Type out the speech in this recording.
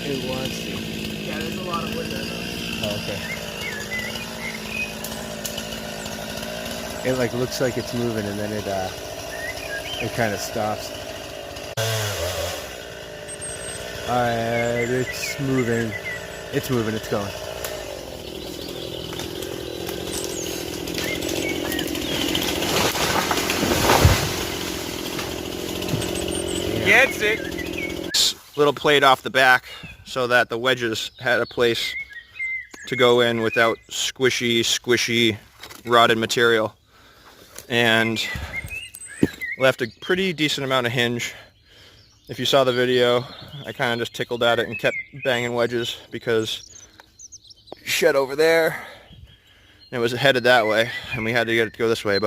It wants to. Yeah, there's a lot of wood there though. Oh, okay. It like looks like it's moving and then it kind of stops. Alright, it's moving. It's moving, it's going. Gets it. Little plate off the back so that the wedges had a place to go in without squishy, rotted material. And left a pretty decent amount of hinge. If you saw the video, I kind of just tickled at it and kept banging wedges because shed over there, and it was headed that way, and we had to get it to go this way, but